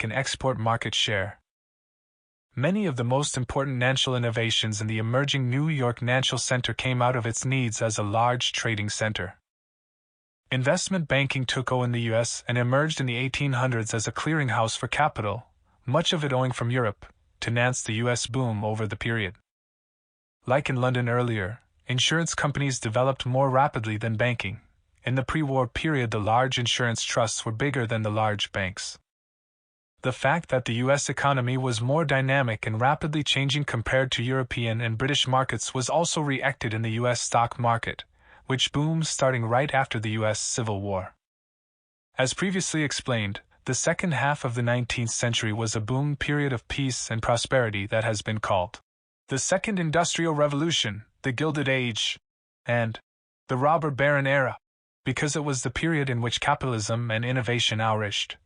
in export market share. Many of the most important financial innovations in the emerging New York financial center came out of its needs as a large trading center. Investment banking took over in the U.S. and emerged in the 1800s as a clearinghouse for capital, much of it owing from Europe, to finance the U.S. boom over the period. Like in London earlier, insurance companies developed more rapidly than banking. In the pre-war period, the large insurance trusts were bigger than the large banks. The fact that the U.S. economy was more dynamic and rapidly changing compared to European and British markets was also reflected in the U.S. stock market, which boomed starting right after the U.S. Civil War. As previously explained, the second half of the 19th century was a boom period of peace and prosperity that has been called the Second Industrial Revolution, the Gilded Age, and the Robber Baron Era, because it was the period in which capitalism and innovation flourished.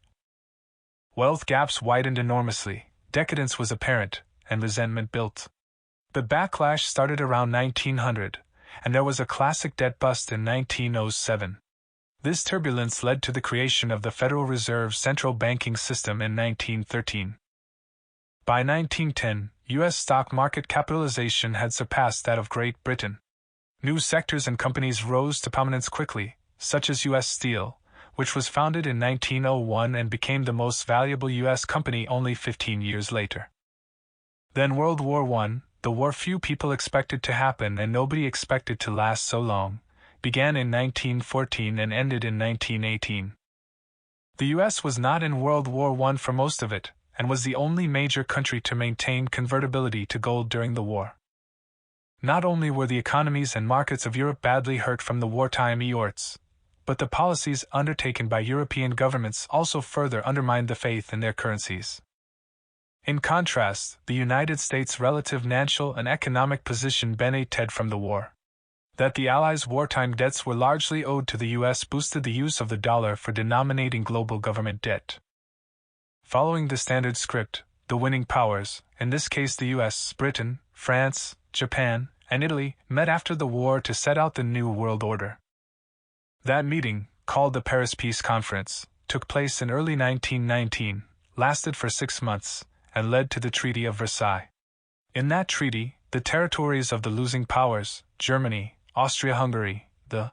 Wealth gaps widened enormously, decadence was apparent, and resentment built. The backlash started around 1900, and there was a classic debt bust in 1907. This turbulence led to the creation of the Federal Reserve central banking system in 1913. By 1910, U.S. stock market capitalization had surpassed that of Great Britain. New sectors and companies rose to prominence quickly, such as U.S. Steel, which was founded in 1901 and became the most valuable U.S. company only 15 years later. Then World War I, the war few people expected to happen and nobody expected to last so long, began in 1914 and ended in 1918. The U.S. was not in World War I for most of it, and was the only major country to maintain convertibility to gold during the war. Not only were the economies and markets of Europe badly hurt from the wartime efforts, but the policies undertaken by European governments also further undermined the faith in their currencies. In contrast, the United States' relative financial and economic position benefited from the war. That the Allies' wartime debts were largely owed to the U.S. boosted the use of the dollar for denominating global government debt. Following the standard script, the winning powers, in this case the U.S., Britain, France, Japan, and Italy, met after the war to set out the new world order. That meeting, called the Paris Peace Conference, took place in early 1919, lasted for 6 months, and led to the Treaty of Versailles. In that treaty, the territories of the losing powers, Germany, Austria-Hungary, the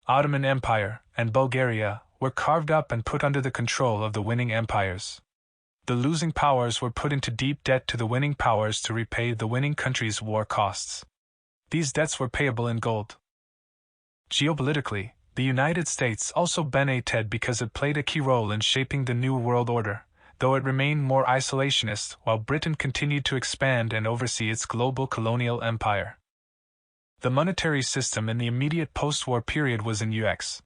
Ottoman Empire, and Bulgaria, were carved up and put under the control of the winning empires. The losing powers were put into deep debt to the winning powers to repay the winning country's war costs. These debts were payable in gold. Geopolitically, the United States also benefited because it played a key role in shaping the New World Order, though it remained more isolationist while Britain continued to expand and oversee its global colonial empire. The monetary system in the immediate post-war period was in UX.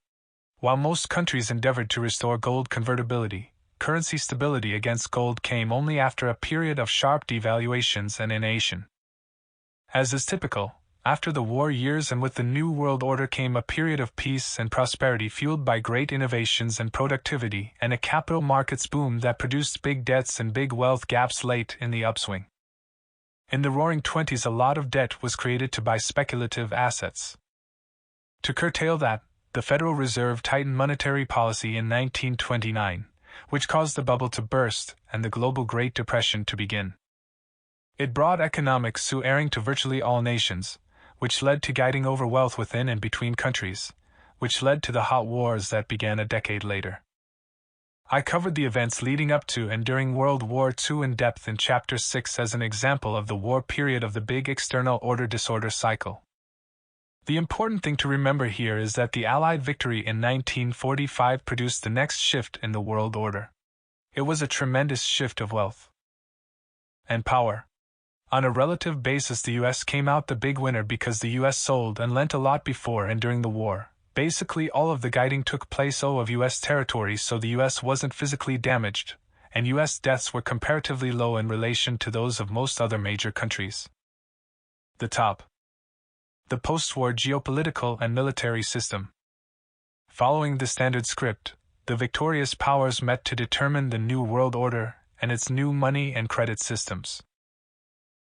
While most countries endeavored to restore gold convertibility, currency stability against gold came only after a period of sharp devaluations and inflation. As is typical, after the war years and with the New World Order came a period of peace and prosperity fueled by great innovations and productivity and a capital markets boom that produced big debts and big wealth gaps late in the upswing. In the Roaring Twenties, a lot of debt was created to buy speculative assets. To curtail that, the Federal Reserve tightened monetary policy in 1929, which caused the bubble to burst and the global Great Depression to begin. It brought economic souring to virtually all nations, which led to guiding over wealth within and between countries, which led to the hot wars that began a decade later. I covered the events leading up to and during World War II in depth in Chapter 6 as an example of the war period of the big external order-disorder cycle. The important thing to remember here is that the Allied victory in 1945 produced the next shift in the world order. It was a tremendous shift of wealth and power. On a relative basis, the U.S. came out the big winner because the U.S. sold and lent a lot before and during the war. Basically, all of the guiding took place of U.S. territory, so the U.S. wasn't physically damaged, and U.S. deaths were comparatively low in relation to those of most other major countries. The post-war geopolitical and military system. Following the standard script, the victorious powers met to determine the new world order and its new money and credit systems.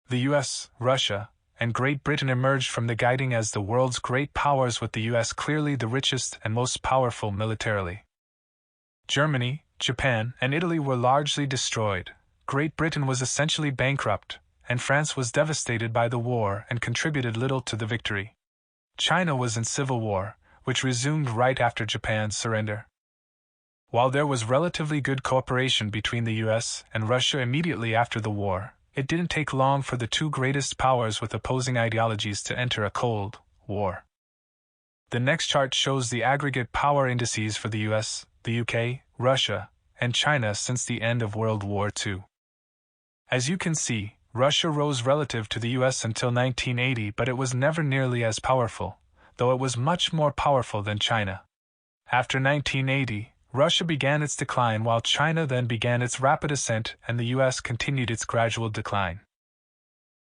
The U.S., Russia, and Great Britain emerged from the guiding as the world's great powers, with the U.S. clearly the richest and most powerful militarily. Germany, Japan, and Italy were largely destroyed. Great Britain was essentially bankrupt, and France was devastated by the war and contributed little to the victory. China was in civil war, which resumed right after Japan's surrender. While there was relatively good cooperation between the US and Russia immediately after the war, it didn't take long for the two greatest powers with opposing ideologies to enter a Cold War. The next chart shows the aggregate power indices for the US, the UK, Russia, and China since the end of World War II. As you can see, Russia rose relative to the US until 1980, but it was never nearly as powerful, though it was much more powerful than China. After 1980, Russia began its decline while China then began its rapid ascent and the US continued its gradual decline.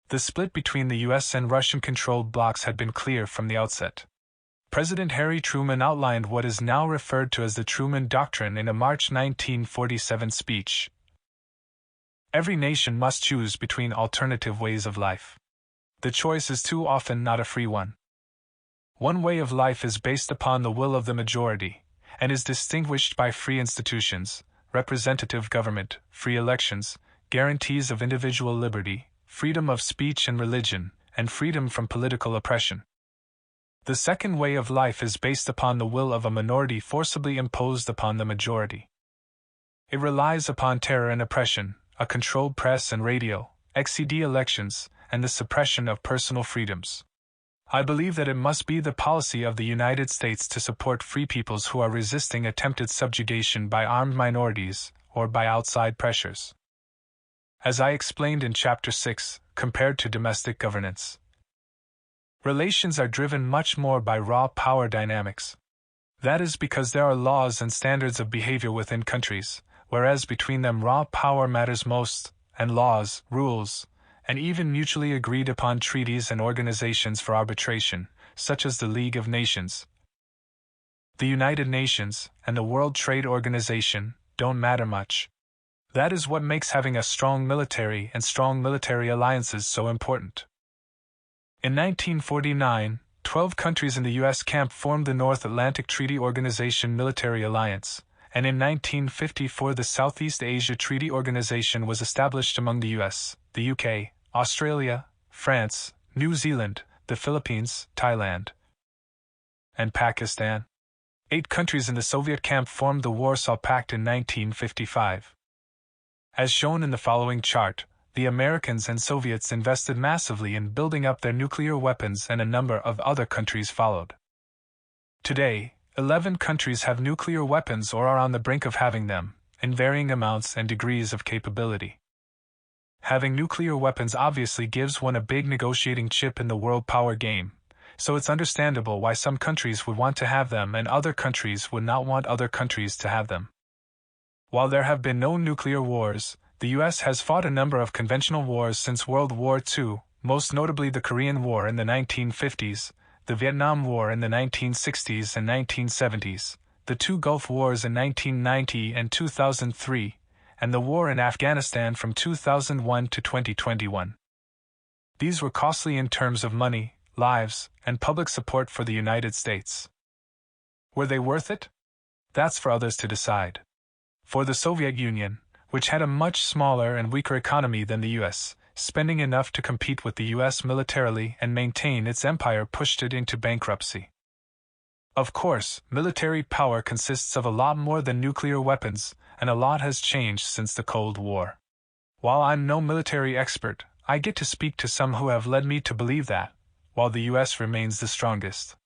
The split between the US and Russian-controlled blocs had been clear from the outset. President Harry Truman outlined what is now referred to as the Truman Doctrine in a March 1947 speech. Every nation must choose between alternative ways of life. The choice is too often not a free one. One way of life is based upon the will of the majority, and is distinguished by free institutions, representative government, free elections, guarantees of individual liberty, freedom of speech and religion, and freedom from political oppression. The second way of life is based upon the will of a minority forcibly imposed upon the majority. It relies upon terror and oppression, a controlled press and radio, XCD elections, and the suppression of personal freedoms. I believe that it must be the policy of the United States to support free peoples who are resisting attempted subjugation by armed minorities or by outside pressures. As I explained in Chapter 6, compared to domestic governance, relations are driven much more by raw power dynamics. That is because there are laws and standards of behavior within countries, whereas between them raw power matters most, and laws, rules, and even mutually agreed upon treaties and organizations for arbitration, such as the League of Nations, the United Nations, and the World Trade Organization, don't matter much. That is what makes having a strong military and strong military alliances so important. In 1949, 12 countries in the U.S. camp formed the North Atlantic Treaty Organization Military Alliance, and in 1954 the Southeast Asia Treaty Organization was established among the U.S., the UK, Australia, France, New Zealand, the Philippines, Thailand, and Pakistan. 8 countries in the Soviet camp formed the Warsaw Pact in 1955. As shown in the following chart, the Americans and Soviets invested massively in building up their nuclear weapons and a number of other countries followed. Today, 11 countries have nuclear weapons or are on the brink of having them, in varying amounts and degrees of capability. Having nuclear weapons obviously gives one a big negotiating chip in the world power game, so it's understandable why some countries would want to have them and other countries would not want other countries to have them. While there have been no nuclear wars, the U.S. has fought a number of conventional wars since World War II, most notably the Korean War in the 1950s, the Vietnam War in the 1960s and 1970s, the 2 Gulf Wars in 1990 and 2003, and the war in Afghanistan from 2001 to 2021. These were costly in terms of money, lives, and public support for the United States. Were they worth it? That's for others to decide. For the Soviet Union, which had a much smaller and weaker economy than the U.S., spending enough to compete with the U.S. militarily and maintain its empire pushed it into bankruptcy. Of course, military power consists of a lot more than nuclear weapons, and a lot has changed since the Cold War. While I'm no military expert, I get to speak to some who have led me to believe that, while the U.S. remains the strongest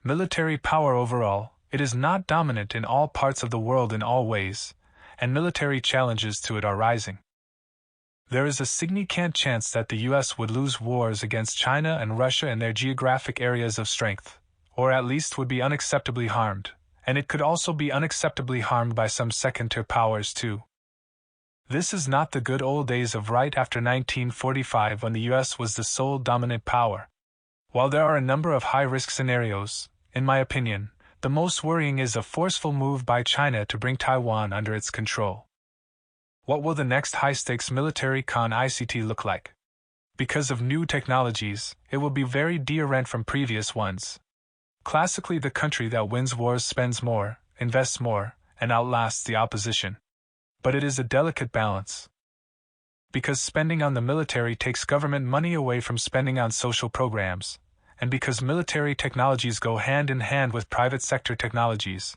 military power overall, it is not dominant in all parts of the world in all ways, and military challenges to it are rising. There is a significant chance that the U.S. would lose wars against China and Russia in their geographic areas of strength, or at least would be unacceptably harmed, and it could also be unacceptably harmed by some second-tier powers too. This is not the good old days of right after 1945 when the U.S. was the sole dominant power. While there are a number of high-risk scenarios, in my opinion, the most worrying is a forceful move by China to bring Taiwan under its control. What will the next high-stakes military ICT look like? Because of new technologies, it will be very different from previous ones. Classically, the country that wins wars spends more, invests more, and outlasts the opposition. But it is a delicate balance. Because spending on the military takes government money away from spending on social programs, and because military technologies go hand in hand with private sector technologies,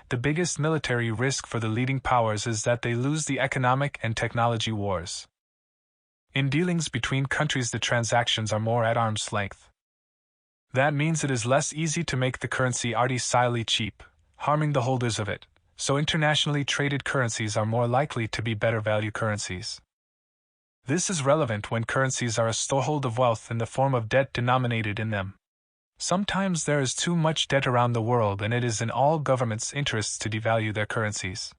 the biggest military risk for the leading powers is that they lose the economic and technology wars. In dealings between countries, the transactions are more at arm's length. That means it is less easy to make the currency artificially cheap, harming the holders of it, so internationally traded currencies are more likely to be better value currencies. This is relevant when currencies are a storehold of wealth in the form of debt denominated in them. Sometimes there is too much debt around the world, and it is in all governments' interests to devalue their currencies.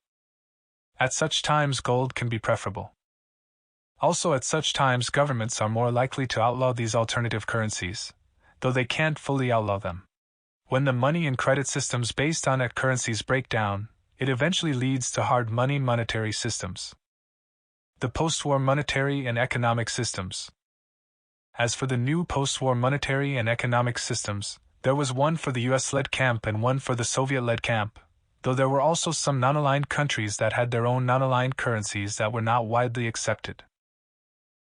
At such times, gold can be preferable. Also, at such times, governments are more likely to outlaw these alternative currencies, though they can't fully outlaw them. When the money and credit systems based on currencies break down, it eventually leads to hard money monetary systems. The post-war monetary and economic systems. As for the new post-war monetary and economic systems, there was one for the US-led camp and one for the Soviet-led camp, though there were also some non-aligned countries that had their own non-aligned currencies that were not widely accepted.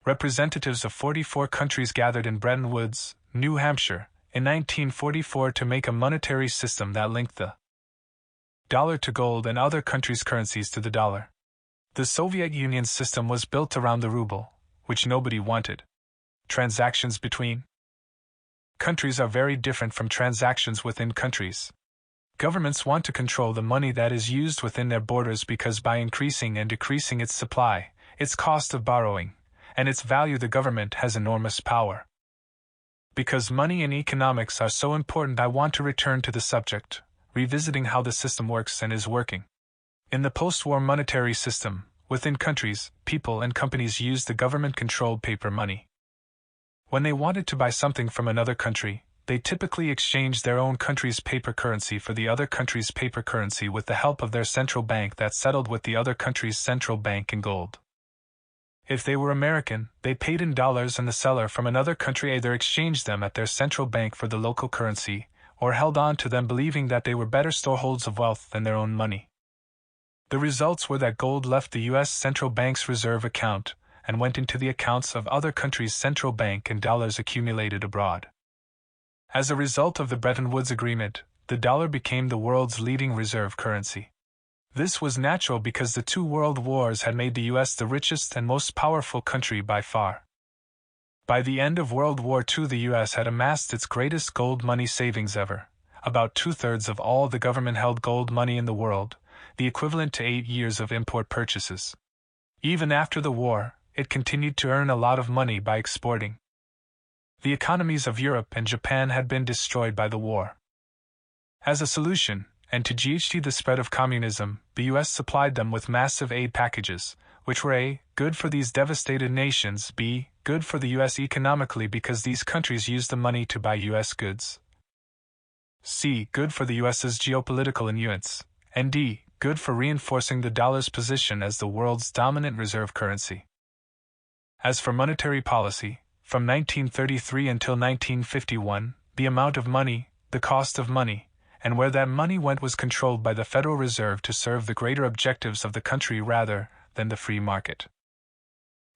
Representatives of 44 countries gathered in Bretton Woods, New Hampshire, in 1944 to make a monetary system that linked the dollar to gold and other countries' currencies to the dollar. The Soviet Union's system was built around the ruble, which nobody wanted. Transactions between countries are very different from transactions within countries. Governments want to control the money that is used within their borders because by increasing and decreasing its supply, its cost of borrowing, and its value, the government has enormous power. Because money and economics are so important, I want to return to the subject, revisiting how the system works and is working. In the post-war monetary system, within countries, people and companies used the government-controlled paper money. When they wanted to buy something from another country, they typically exchanged their own country's paper currency for the other country's paper currency with the help of their central bank that settled with the other country's central bank in gold. If they were American, they paid in dollars, and the seller from another country either exchanged them at their central bank for the local currency, or held on to them believing that they were better storeholds of wealth than their own money. The results were that gold left the U.S. central bank's reserve account and went into the accounts of other countries' central bank, and dollars accumulated abroad. As a result of the Bretton Woods Agreement, the dollar became the world's leading reserve currency. This was natural because the two world wars had made the U.S. the richest and most powerful country by far. By the end of World War II, the U.S. had amassed its greatest gold money savings ever, about 2/3 of all the government-held gold money in the world, the equivalent to 8 years of import purchases. Even after the war, it continued to earn a lot of money by exporting. The economies of Europe and Japan had been destroyed by the war. As a solution, and to GHT the spread of communism, the U.S. supplied them with massive aid packages, which were A. good for these devastated nations, B. good for the U.S. economically because these countries used the money to buy U.S. goods, C. good for the U.S.'s geopolitical influence, and D. good for reinforcing the dollar's position as the world's dominant reserve currency. As for monetary policy, from 1933 until 1951, the amount of money, the cost of money, and where that money went was controlled by the Federal Reserve to serve the greater objectives of the country rather than the free market.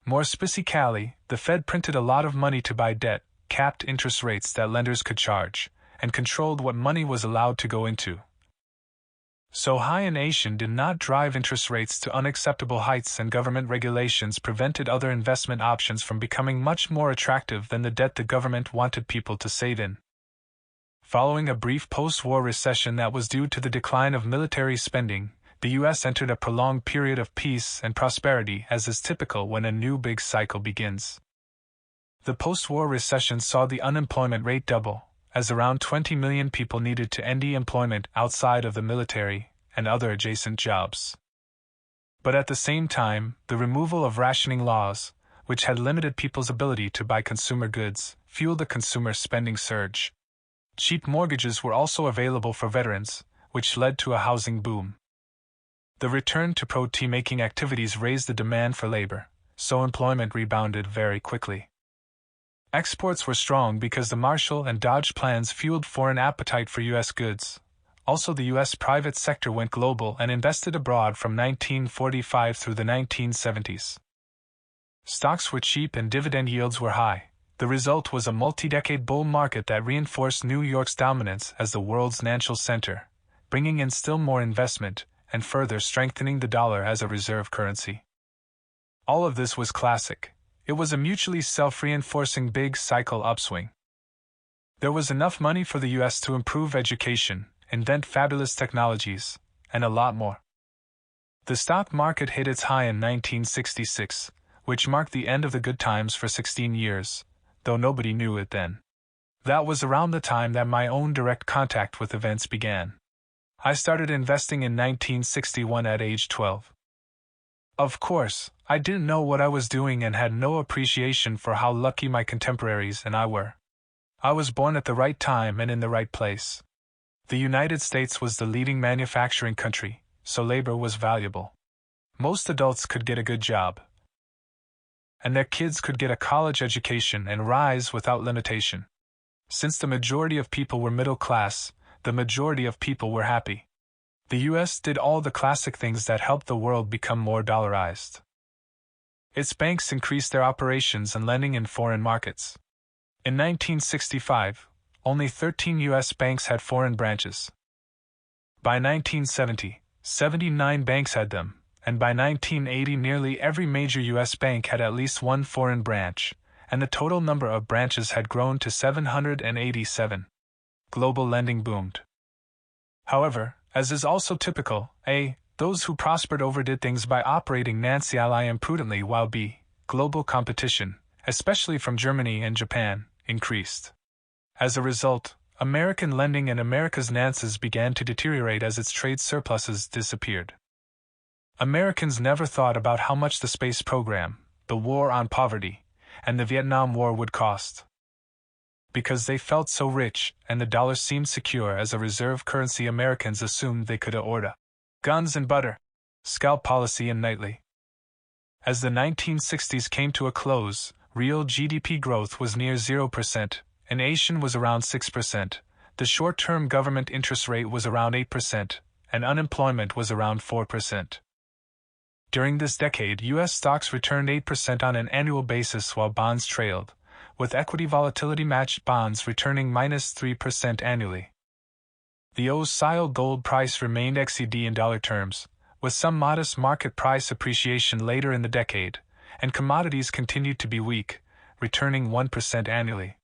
More specifically, the Fed printed a lot of money to buy debt, capped interest rates that lenders could charge, and controlled what money was allowed to go into. So high inflation did not drive interest rates to unacceptable heights, and government regulations prevented other investment options from becoming much more attractive than the debt the government wanted people to save in. Following a brief post-war recession that was due to the decline of military spending, the U.S. entered a prolonged period of peace and prosperity, as is typical when a new big cycle begins. The post-war recession saw the unemployment rate double, as around 20 million people needed to end employment outside of the military and other adjacent jobs. But at the same time, the removal of rationing laws, which had limited people's ability to buy consumer goods, fueled the consumer spending surge. Cheap mortgages were also available for veterans, which led to a housing boom. The return to property-making activities raised the demand for labor, so employment rebounded very quickly. Exports were strong because the Marshall and Dodge plans fueled foreign appetite for U.S. goods, Also, the U.S. private sector went global and invested abroad from 1945 through the 1970s. Stocks were cheap and dividend yields were high. The result was a multi-decade bull market that reinforced New York's dominance as the world's financial center, bringing in still more investment and further strengthening the dollar as a reserve currency. All of this was classic. It was a mutually self-reinforcing big cycle upswing. There was enough money for the U.S. to improve education, invent fabulous technologies, and a lot more. The stock market hit its high in 1966, which marked the end of the good times for 16 years, though nobody knew it then. That was around the time that my own direct contact with events began. I started investing in 1961 at age 12. Of course, I didn't know what I was doing and had no appreciation for how lucky my contemporaries and I were. I was born at the right time and in the right place. The United States was the leading manufacturing country, so labor was valuable. Most adults could get a good job, and their kids could get a college education and rise without limitation. Since the majority of people were middle class, the majority of people were happy. The U.S. did all the classic things that helped the world become more dollarized. Its banks increased their operations and lending in foreign markets. In 1965, only 13 U.S. banks had foreign branches. By 1970, 79 banks had them, and by 1980 nearly every major U.S. bank had at least one foreign branch, and the total number of branches had grown to 787. Global lending boomed. However, as is also typical, A, those who prospered overdid things by operating Nancy imprudently, while B, global competition, especially from Germany and Japan, increased. As a result, American lending and America's finances began to deteriorate as its trade surpluses disappeared. Americans never thought about how much the space program, the war on poverty, and the Vietnam War would cost. Because they felt so rich and the dollar seemed secure as a reserve currency, Americans assumed they could order guns and butter, scalp policy and nightly. As the 1960s came to a close, real GDP growth was near 0%, inflation was around 6%, the short-term government interest rate was around 8%, and unemployment was around 4%. During this decade, U.S. stocks returned 8% on an annual basis while bonds trailed, with equity volatility-matched bonds returning -3% annually. The OCIL gold price remained XCD in dollar terms, with some modest market price appreciation later in the decade, and commodities continued to be weak, returning 1% annually.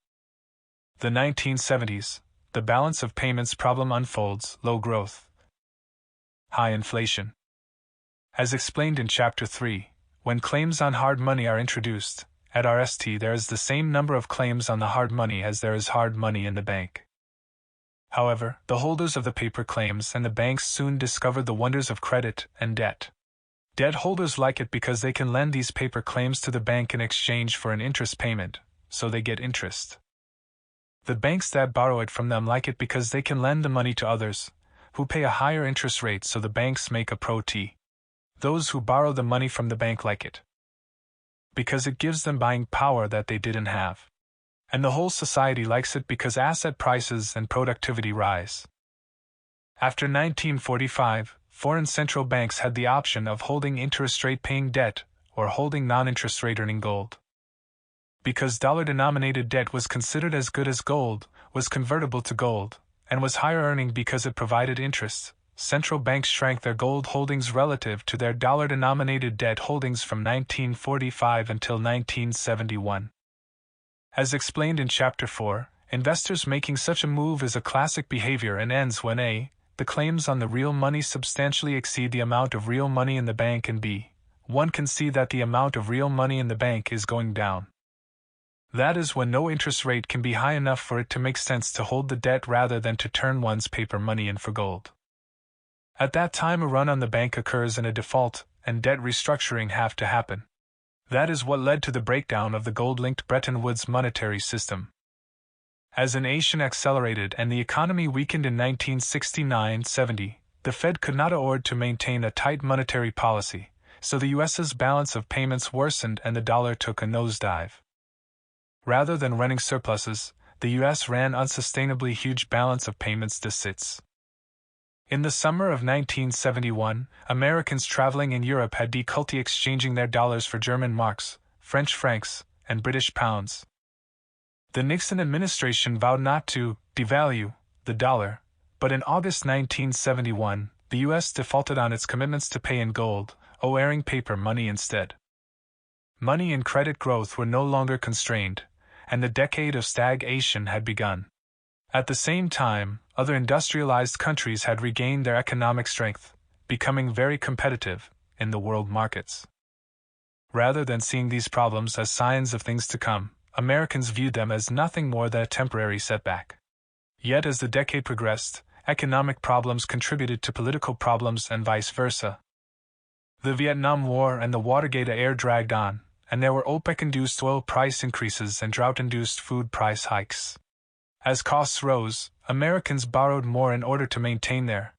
The 1970s, the balance of payments problem unfolds: low growth, high inflation. As explained in Chapter 3, when claims on hard money are introduced, at RST there is the same number of claims on the hard money as there is hard money in the bank. However, the holders of the paper claims and the banks soon discovered the wonders of credit and debt. Debt holders like it because they can lend these paper claims to the bank in exchange for an interest payment, so they get interest. The banks that borrow it from them like it because they can lend the money to others, who pay a higher interest rate, so the banks make a pro-T. Those who borrow the money from the bank like it because it gives them buying power that they didn't have. And the whole society likes it because asset prices and productivity rise. After 1945, foreign central banks had the option of holding interest rate paying debt or holding non-interest rate earning gold. Because dollar-denominated debt was considered as good as gold, was convertible to gold, and was higher earning because it provided interest, central banks shrank their gold holdings relative to their dollar-denominated debt holdings from 1945 until 1971. As explained in Chapter 4, investors making such a move is a classic behavior and ends when A, the claims on the real money substantially exceed the amount of real money in the bank, and B, one can see that the amount of real money in the bank is going down. That is when no interest rate can be high enough for it to make sense to hold the debt rather than to turn one's paper money in for gold. At that time, a run on the bank occurs and a default and debt restructuring have to happen. That is what led to the breakdown of the gold-linked Bretton Woods monetary system. As inflation accelerated and the economy weakened in 1969-70, the Fed could not afford to maintain a tight monetary policy, so the U.S.'s balance of payments worsened and the dollar took a nosedive. Rather than running surpluses, the U.S. ran unsustainably huge balance of payments deficits. In the summer of 1971, Americans traveling in Europe had difficulty exchanging their dollars for German marks, French francs, and British pounds. The Nixon administration vowed not to devalue the dollar, but in August 1971, the U.S. defaulted on its commitments to pay in gold, owing paper money instead. Money and credit growth were no longer constrained, and the decade of stagnation had begun. At the same time, other industrialized countries had regained their economic strength, becoming very competitive in the world markets. Rather than seeing these problems as signs of things to come, Americans viewed them as nothing more than a temporary setback. Yet as the decade progressed, economic problems contributed to political problems and vice versa. The Vietnam War and the Watergate era dragged on, and there were OPEC-induced oil price increases and drought-induced food price hikes. As costs rose, Americans borrowed more in order to maintain their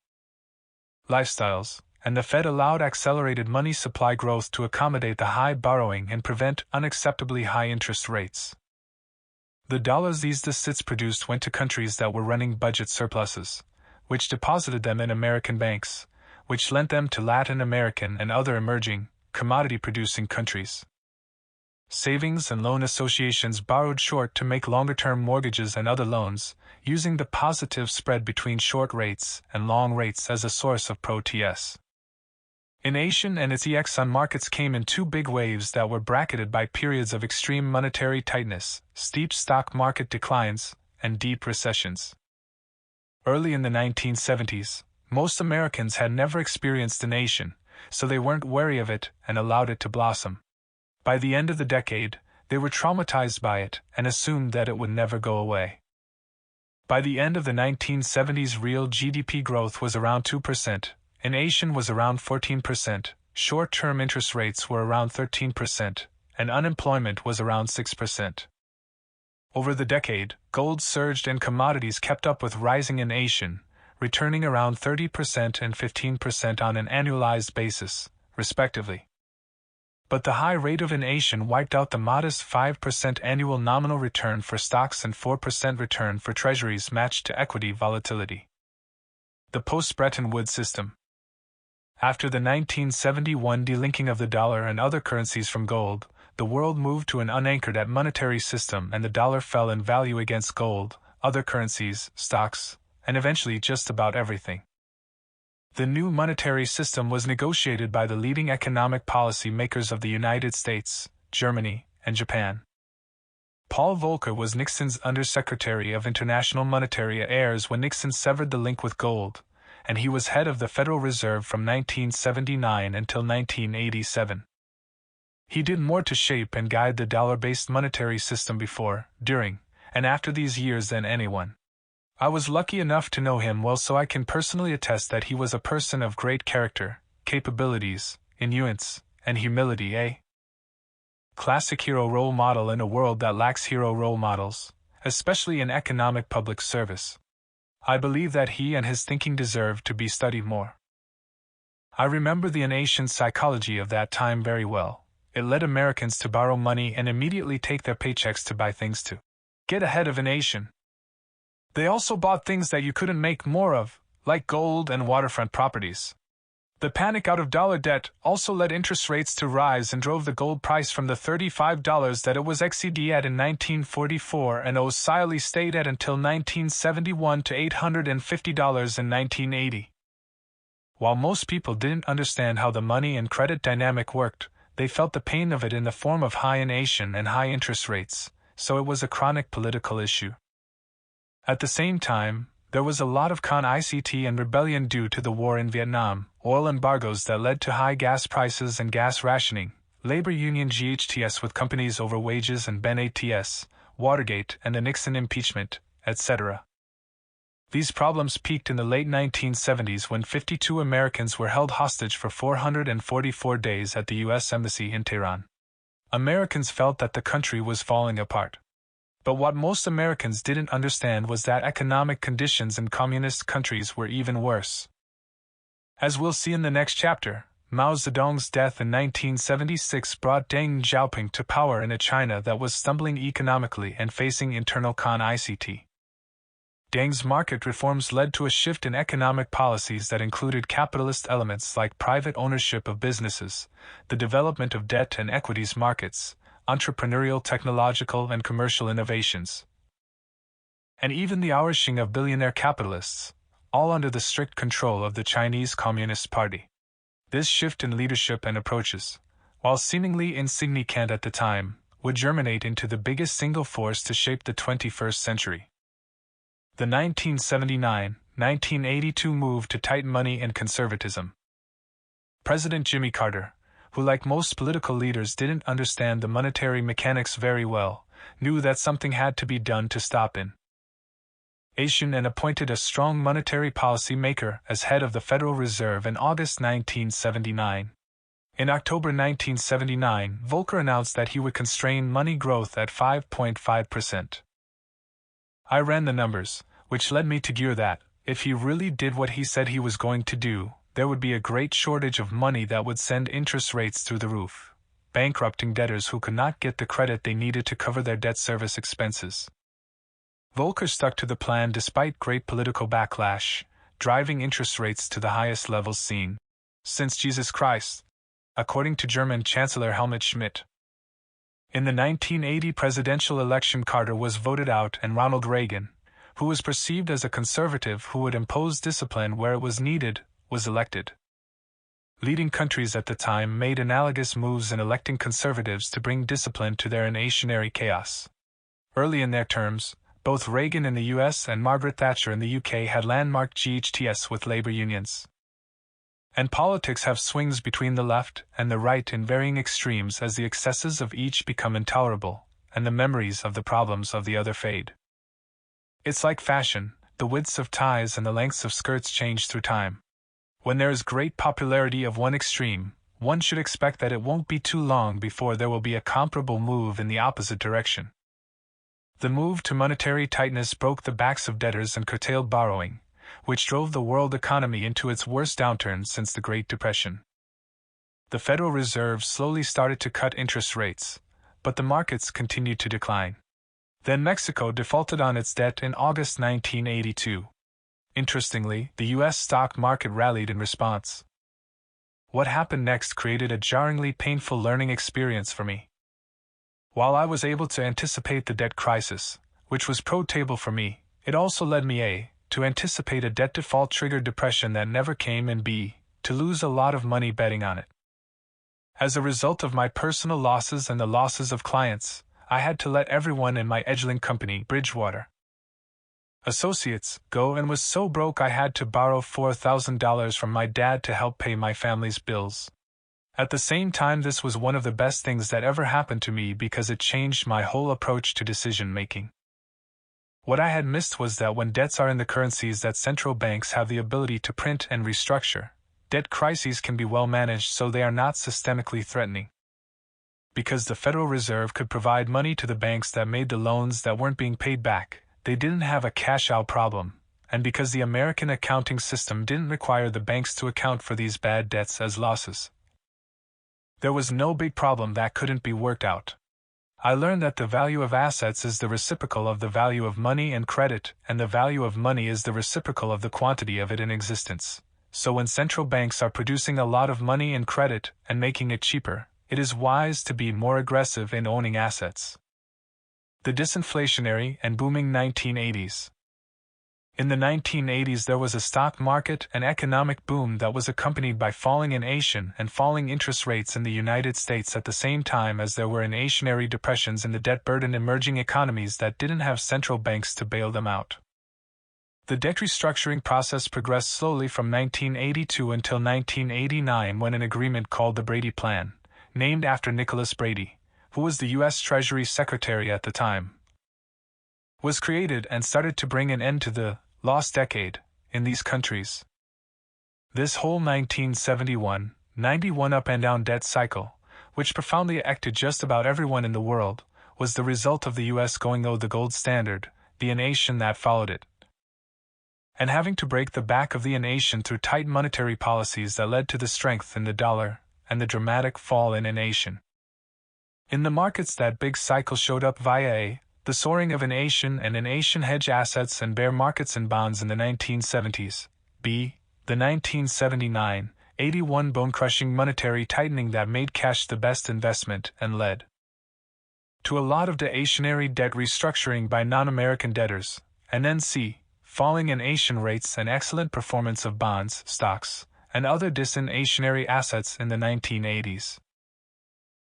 lifestyles, and the Fed allowed accelerated money supply growth to accommodate the high borrowing and prevent unacceptably high interest rates. The dollars these deficits produced went to countries that were running budget surpluses, which deposited them in American banks, which lent them to Latin American and other emerging, commodity-producing countries. Savings and loan associations borrowed short to make longer-term mortgages and other loans, using the positive spread between short rates and long rates as a source of pro-TS. Inflation and its effects on markets came in two big waves that were bracketed by periods of extreme monetary tightness, steep stock market declines, and deep recessions. Early in the 1970s, most Americans had never experienced inflation, so they weren't wary of it and allowed it to blossom. By the end of the decade, they were traumatized by it and assumed that it would never go away. By the end of the 1970s, real GDP growth was around 2%, inflation was around 14%, short-term interest rates were around 13%, and unemployment was around 6%. Over the decade, gold surged and commodities kept up with rising inflation, returning around 30% and 15% on an annualized basis, respectively. But the high rate of inflation wiped out the modest 5% annual nominal return for stocks and 4% return for treasuries matched to equity volatility. The post-Bretton Woods system. After the 1971 delinking of the dollar and other currencies from gold, the world moved to an unanchored monetary system and the dollar fell in value against gold, other currencies, stocks, and eventually just about everything. The new monetary system was negotiated by the leading economic policy makers of the United States, Germany, and Japan. Paul Volcker was Nixon's Undersecretary of International Monetary Affairs when Nixon severed the link with gold, and he was head of the Federal Reserve from 1979 until 1987. He did more to shape and guide the dollar-based monetary system before, during, and after these years than anyone. I was lucky enough to know him well, so I can personally attest that he was a person of great character, capabilities, nuance, and humility, a classic hero role model in a world that lacks hero role models, especially in economic public service. I believe that he and his thinking deserve to be studied more. I remember the inflation psychology of that time very well. It led Americans to borrow money and immediately take their paychecks to buy things to get ahead of inflation. They also bought things that you couldn't make more of, like gold and waterfront properties. The panic out of dollar debt also led interest rates to rise and drove the gold price from the $35 that it was XCD at in 1944 and OSILI stayed at until 1971 to $850 in 1980. While most people didn't understand how the money and credit dynamic worked, they felt the pain of it in the form of high inflation and high interest rates, so it was a chronic political issue. At the same time, there was a lot of con-ICT and rebellion due to the war in Vietnam, oil embargoes that led to high gas prices and gas rationing, labor union GHTS with companies over wages and BEN-ATS, Watergate and the Nixon impeachment, etc. These problems peaked in the late 1970s when 52 Americans were held hostage for 444 days at the U.S. Embassy in Tehran. Americans felt that the country was falling apart. But what most Americans didn't understand was that economic conditions in communist countries were even worse. As we'll see in the next chapter, Mao Zedong's death in 1976 brought Deng Xiaoping to power in a China that was stumbling economically and facing internal con-ICT. Deng's market reforms led to a shift in economic policies that included capitalist elements like private ownership of businesses, the development of debt and equities markets, entrepreneurial, technological, and commercial innovations, and even the ousting of billionaire capitalists, all under the strict control of the Chinese Communist Party. This shift in leadership and approaches, while seemingly insignificant at the time, would germinate into the biggest single force to shape the 21st century. The 1979-1982 move to tighten money and conservatism. President Jimmy Carter, who like most political leaders didn't understand the monetary mechanics very well, knew that something had to be done to stop inflation and appointed a strong monetary policy maker as head of the Federal Reserve in August 1979. In October 1979, Volcker announced that he would constrain money growth at 5.5%. I ran the numbers, which led me to gear that, if he really did what he said he was going to do, there would be a great shortage of money that would send interest rates through the roof, bankrupting debtors who could not get the credit they needed to cover their debt service expenses. Volcker stuck to the plan despite great political backlash, driving interest rates to the highest levels seen since Jesus Christ, according to German Chancellor Helmut Schmidt. In the 1980 presidential election, Carter was voted out and Ronald Reagan, who was perceived as a conservative who would impose discipline where it was needed, was elected. Leading countries at the time made analogous moves in electing conservatives to bring discipline to their inflationary chaos. Early in their terms, both Reagan in the US and Margaret Thatcher in the UK had landmark GHTS with labor unions. And politics have swings between the left and the right in varying extremes as the excesses of each become intolerable, and the memories of the problems of the other fade. It's like fashion, the widths of ties and the lengths of skirts change through time. When there is great popularity of one extreme, one should expect that it won't be too long before there will be a comparable move in the opposite direction. The move to monetary tightness broke the backs of debtors and curtailed borrowing, which drove the world economy into its worst downturn since the Great Depression. The Federal Reserve slowly started to cut interest rates, but the markets continued to decline. Then Mexico defaulted on its debt in August 1982. Interestingly, the U.S. stock market rallied in response. What happened next created a jarringly painful learning experience for me. While I was able to anticipate the debt crisis, which was pro-table for me, it also led me to anticipate a debt default-triggered depression that never came, and b, to lose a lot of money betting on it. As a result of my personal losses and the losses of clients, I had to let everyone in my Edgeling company, Bridgewater Associates, go, and was so broke I had to borrow $4,000 from my dad to help pay my family's bills. At the same time, this was one of the best things that ever happened to me because it changed my whole approach to decision-making. What I had missed was that when debts are in the currencies that central banks have the ability to print and restructure, debt crises can be well managed so they are not systemically threatening. Because the Federal Reserve could provide money to the banks that made the loans that weren't being paid back, they didn't have a cash-out problem, and because the American accounting system didn't require the banks to account for these bad debts as losses, there was no big problem that couldn't be worked out. I learned that the value of assets is the reciprocal of the value of money and credit, and the value of money is the reciprocal of the quantity of it in existence. So when central banks are producing a lot of money and credit and making it cheaper, it is wise to be more aggressive in owning assets. The disinflationary and booming 1980s. In the 1980s, there was a stock market and economic boom that was accompanied by falling inflation and falling interest rates in the United States at the same time as there were inflationary depressions in the debt-burdened emerging economies that didn't have central banks to bail them out. The debt restructuring process progressed slowly from 1982 until 1989, when an agreement called the Brady Plan, named after Nicholas Brady, who was the U.S. Treasury Secretary at the time, was created and started to bring an end to the lost decade in these countries. This whole 1971-91 up-and-down debt cycle, which profoundly affected just about everyone in the world, was the result of the U.S. going over the gold standard, the inflation that followed it, and having to break the back of the inflation through tight monetary policies that led to the strength in the dollar and the dramatic fall in inflation. In the markets, that big cycle showed up via the soaring of inflation and inflation hedge assets and bear markets in bonds in the 1970s. B. The 1979-81 bone-crushing monetary tightening that made cash the best investment and led to a lot of deflationary debt restructuring by non-American debtors, and then C. Falling inflation rates and excellent performance of bonds, stocks, and other disinflationary assets in the 1980s.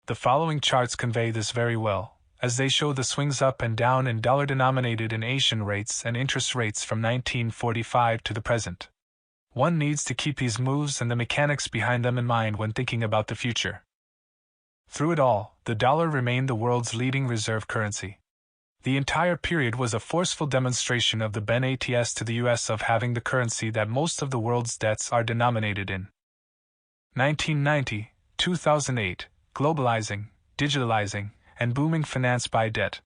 The following charts convey this very well, as they show the swings up and down in dollar-denominated inflation rates and interest rates from 1945 to the present. One needs to keep these moves and the mechanics behind them in mind when thinking about the future. Through it all, the dollar remained the world's leading reserve currency. The entire period was a forceful demonstration of the benefits to the U.S. of having the currency that most of the world's debts are denominated in. 1990, 2008, globalizing, digitalizing, and booming finance by debt.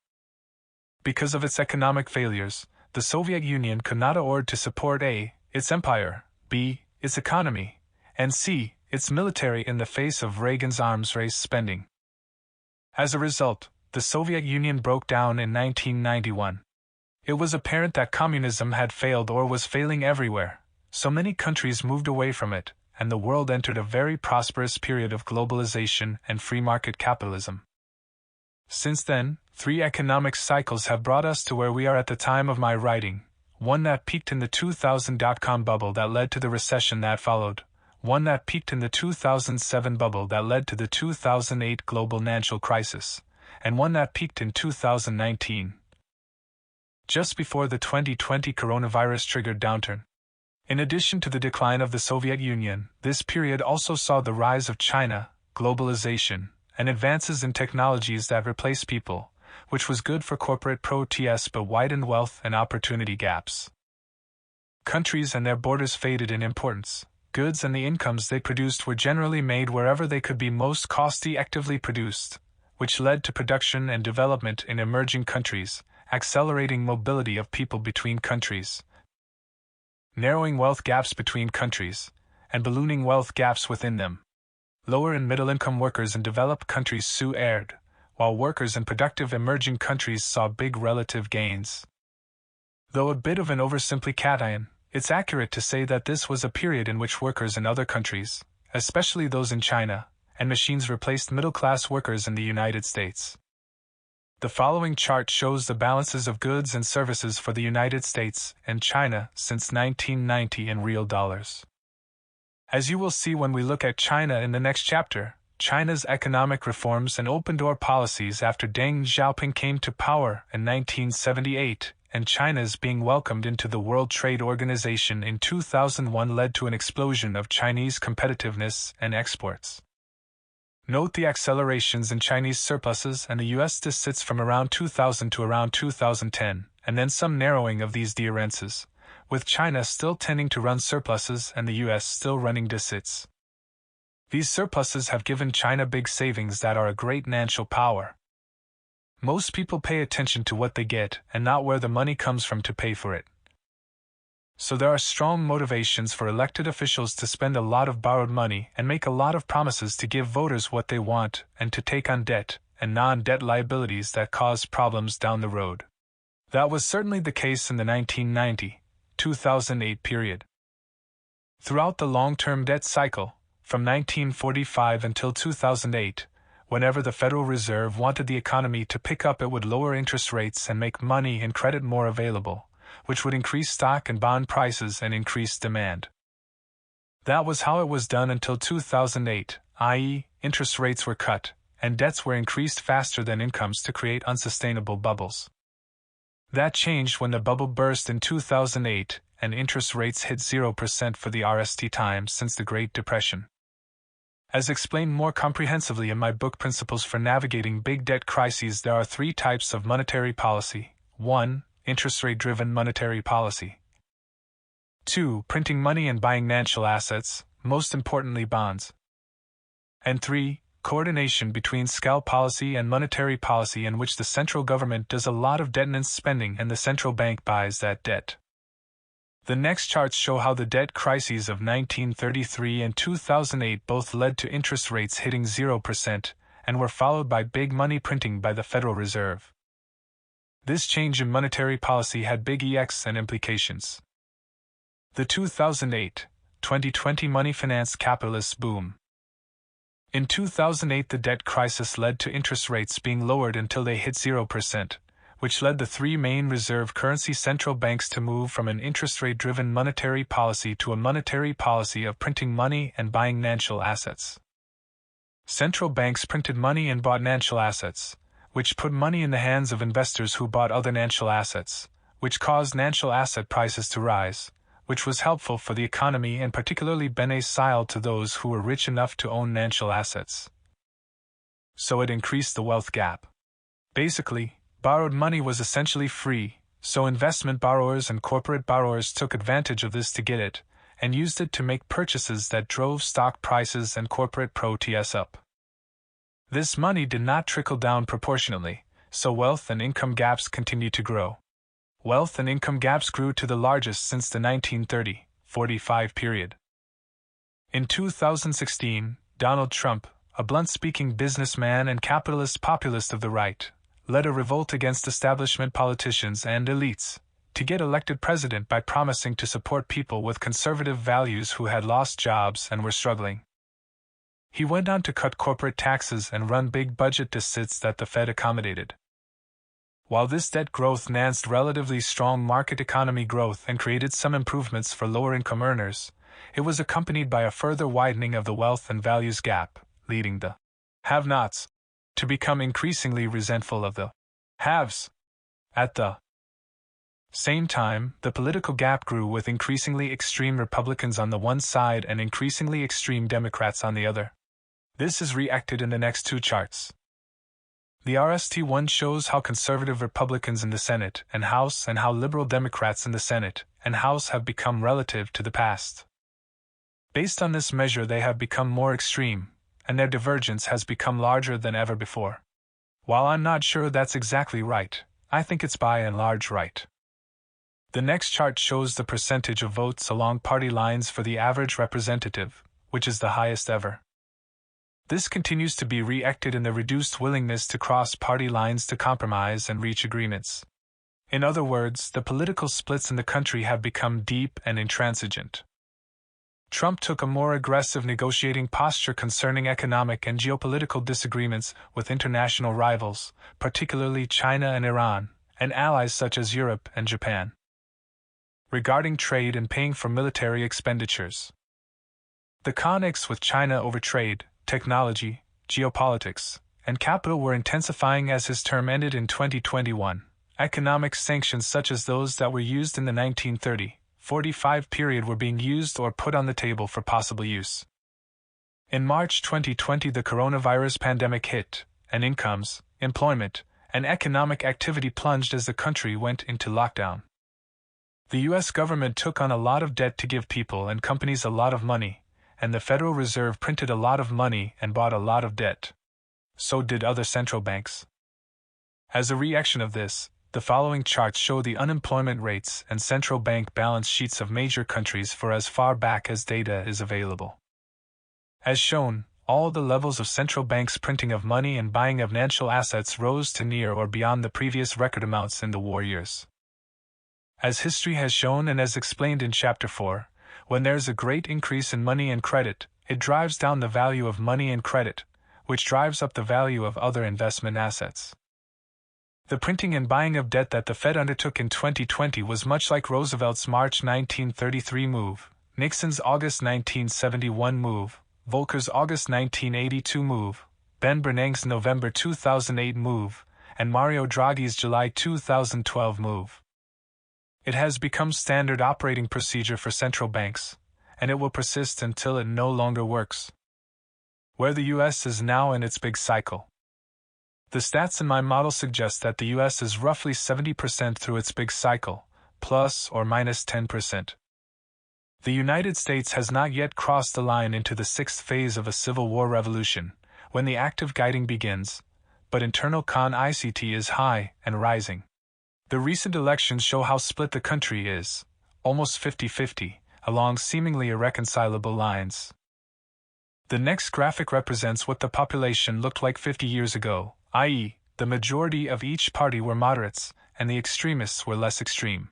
Because of its economic failures, the Soviet Union could not afford to support A. its empire, B. its economy, and C. its military in the face of Reagan's arms race spending. As a result, the Soviet Union broke down in 1991. It was apparent that communism had failed or was failing everywhere, so many countries moved away from it, and the world entered a very prosperous period of globalization and free market capitalism. Since then, 3 economic cycles have brought us to where we are at the time of my writing, one that peaked in the 2000 dot-com bubble that led to the recession that followed, one that peaked in the 2007 bubble that led to the 2008 global financial crisis, and one that peaked in 2019, just before the 2020 coronavirus-triggered downturn. In addition to the decline of the Soviet Union, this period also saw the rise of China, globalization, and advances in technologies that replace people, which was good for corporate protests but widened wealth and opportunity gaps. Countries and their borders faded in importance. Goods and the incomes they produced were generally made wherever they could be most cost-effectively produced, which led to production and development in emerging countries, accelerating mobility of people between countries, narrowing wealth gaps between countries, and ballooning wealth gaps within them. Lower and middle-income workers in developed countries soared, while workers in productive emerging countries saw big relative gains. Though a bit of an oversimplification, it's accurate to say that this was a period in which workers in other countries, especially those in China, and machines replaced middle-class workers in the United States. The following chart shows the balances of goods and services for the United States and China since 1990 in real dollars. As you will see when we look at China in the next chapter, China's economic reforms and open-door policies after Deng Xiaoping came to power in 1978 and China's being welcomed into the World Trade Organization in 2001 led to an explosion of Chinese competitiveness and exports. Note the accelerations in Chinese surpluses and the U.S. deficits from around 2000 to around 2010, and then some narrowing of these differences, with China still tending to run surpluses and the U.S. still running deficits. These surpluses have given China big savings that are a great financial power. Most people pay attention to what they get and not where the money comes from to pay for it. So there are strong motivations for elected officials to spend a lot of borrowed money and make a lot of promises to give voters what they want and to take on debt and non-debt liabilities that cause problems down the road. That was certainly the case in the 1990-2008 period. Throughout the long-term debt cycle, from 1945 until 2008, whenever the Federal Reserve wanted the economy to pick up, it would lower interest rates and make money and credit more available, which would increase stock and bond prices and increase demand. That was how it was done until 2008, i.e., interest rates were cut, and debts were increased faster than incomes to create unsustainable bubbles. That changed when the bubble burst in 2008, and interest rates hit 0% for the RST time since the Great Depression. As explained more comprehensively in my book Principles for Navigating Big Debt Crises, there are 3 types of monetary policy. 1. Interest rate-driven monetary policy. 2. Printing money and buying financial assets, most importantly bonds. And 3. Coordination between fiscal policy and monetary policy, in which the central government does a lot of debt spending and the central bank buys that debt. The next charts show how the debt crises of 1933 and 2008 both led to interest rates hitting 0% and were followed by big money printing by the Federal Reserve. This change in monetary policy had big effects and implications. The 2008-2020 money finance capitalist boom. In 2008, the debt crisis led to interest rates being lowered until they hit 0%, which led the three main reserve currency central banks to move from an interest rate-driven monetary policy to a monetary policy of printing money and buying financial assets. Central banks printed money and bought financial assets, which put money in the hands of investors who bought other financial assets, which caused financial asset prices to rise, which was helpful for the economy and particularly beneficial to those who were rich enough to own financial assets. So it increased the wealth gap. Basically, borrowed money was essentially free, so investment borrowers and corporate borrowers took advantage of this to get it, and used it to make purchases that drove stock prices and corporate protests up. This money did not trickle down proportionately, so wealth and income gaps continued to grow. Wealth and income gaps grew to the largest since the 1930-45 period. In 2016, Donald Trump, a blunt-speaking businessman and capitalist populist of the right, led a revolt against establishment politicians and elites to get elected president by promising to support people with conservative values who had lost jobs and were struggling. He went on to cut corporate taxes and run big budget deficits that the Fed accommodated. While this debt growth enhanced relatively strong market economy growth and created some improvements for lower-income earners, it was accompanied by a further widening of the wealth and values gap, leading the have-nots to become increasingly resentful of the haves. At the same time, the political gap grew with increasingly extreme Republicans on the one side and increasingly extreme Democrats on the other. This is reacted in the next two charts. The RST1 shows how conservative Republicans in the Senate and House and how liberal Democrats in the Senate and House have become relative to the past. Based on this measure, they have become more extreme, and their divergence has become larger than ever before. While I'm not sure that's exactly right, I think it's by and large right. The next chart shows the percentage of votes along party lines for the average representative, which is the highest ever. This continues to be reacted in the reduced willingness to cross party lines to compromise and reach agreements. In other words, the political splits in the country have become deep and intransigent. Trump took a more aggressive negotiating posture concerning economic and geopolitical disagreements with international rivals, particularly China and Iran, and allies such as Europe and Japan. Regarding trade and paying for military expenditures, the conflicts with China over trade, technology, geopolitics, and capital were intensifying as his term ended in 2021. Economic sanctions such as those that were used in the 1930-45 period were being used or put on the table for possible use. In March 2020, the coronavirus pandemic hit, and incomes, employment, and economic activity plunged as the country went into lockdown. The U.S. government took on a lot of debt to give people and companies a lot of money, and the Federal Reserve printed a lot of money and bought a lot of debt. So did other central banks. As a reaction of this, the following charts show the unemployment rates and central bank balance sheets of major countries for as far back as data is available. As shown, all the levels of central banks' printing of money and buying of financial assets rose to near or beyond the previous record amounts in the war years. As history has shown and as explained in Chapter 4, when there's a great increase in money and credit, it drives down the value of money and credit, which drives up the value of other investment assets. The printing and buying of debt that the Fed undertook in 2020 was much like Roosevelt's March 1933 move, Nixon's August 1971 move, Volcker's August 1982 move, Ben Bernanke's November 2008 move, and Mario Draghi's July 2012 move. It has become standard operating procedure for central banks, and it will persist until it no longer works. Where the U.S. is now in its big cycle. The stats in my model suggest that the U.S. is roughly 70% through its big cycle, plus or minus 10%. The United States has not yet crossed the line into the sixth phase of a Civil War revolution, when the active guiding begins, but internal ICT is high and rising. The recent elections show how split the country is, almost 50-50, along seemingly irreconcilable lines. The next graphic represents what the population looked like 50 years ago, i.e., the majority of each party were moderates, and the extremists were less extreme.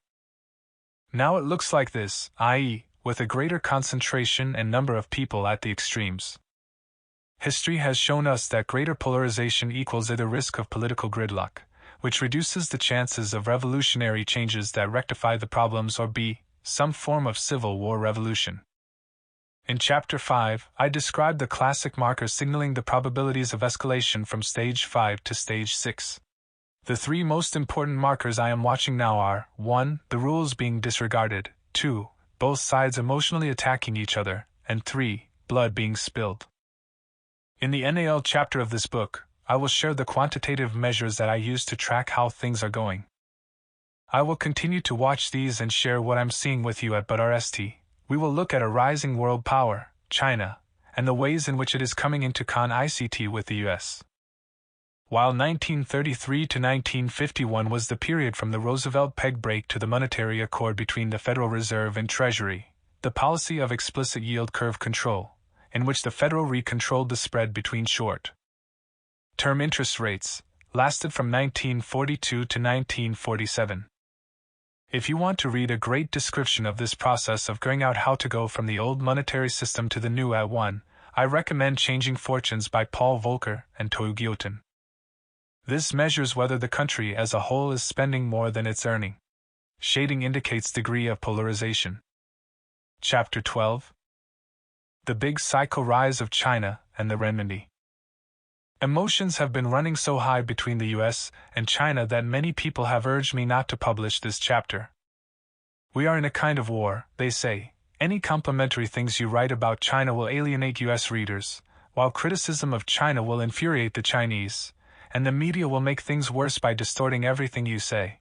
Now it looks like this, i.e., with a greater concentration and number of people at the extremes. History has shown us that greater polarization equals A, the risk of political gridlock, which reduces the chances of revolutionary changes that rectify the problems, or B, some form of civil war revolution. In Chapter 5, I described the classic markers signaling the probabilities of escalation from Stage 5 to Stage 6. The three most important markers I am watching now are 1. The rules being disregarded, 2. Both sides emotionally attacking each other, and 3. Blood being spilled. In the NAL chapter of this book, I will share the quantitative measures that I use to track how things are going. I will continue to watch these and share what I'm seeing with you at BudRST. We will look at a rising world power, China, and the ways in which it is coming into ICT with the US. While 1933 to 1951 was the period from the Roosevelt peg break to the monetary accord between the Federal Reserve and Treasury, the policy of explicit yield curve control, in which the Federal controlled the spread between short-term interest rates, lasted from 1942 to 1947. If you want to read a great description of this process of figuring out how to go from the old monetary system to the new at one, I recommend Changing Fortunes by Paul Volcker and Toru Giotin. This measures whether the country as a whole is spending more than it's earning. Shading indicates degree of polarization. Chapter 12. The Big Cycle Rise of China and the Renminbi. Emotions have been running so high between the US and China that many people have urged me not to publish this chapter. We are in a kind of war, they say. Any complimentary things you write about China will alienate US readers, while criticism of China will infuriate the Chinese, and the media will make things worse by distorting everything you say.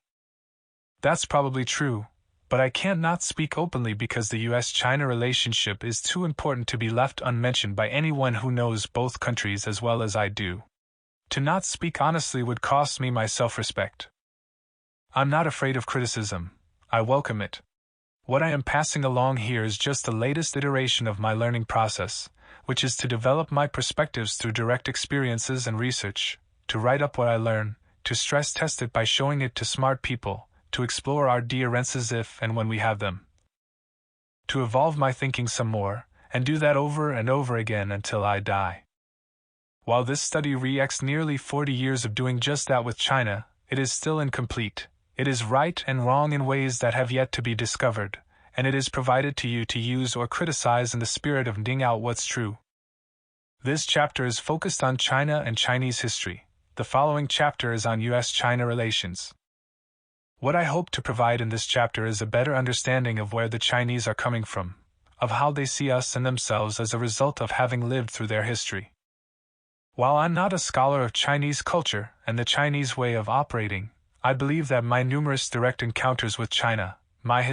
That's probably true, but I can't not speak openly because the US-China relationship is too important to be left unmentioned by anyone who knows both countries as well as I do. To not speak honestly would cost me my self-respect. I'm not afraid of criticism. I welcome it. What I am passing along here is just the latest iteration of my learning process, which is to develop my perspectives through direct experiences and research, to write up what I learn, to stress test it by showing it to smart people, to explore our differences if and when we have them, to evolve my thinking some more, and do that over and over again until I die. While this study reacts nearly 40 years of doing just that with China, it is still incomplete. It is right and wrong in ways that have yet to be discovered, and it is provided to you to use or criticize in the spirit of finding out what's true. This chapter is focused on China and Chinese history. The following chapter is on US-China relations. What I hope to provide in this chapter is a better understanding of where the Chinese are coming from, of how they see us and themselves as a result of having lived through their history. While I'm not a scholar of Chinese culture and the Chinese way of operating, I believe that my numerous direct encounters with China, my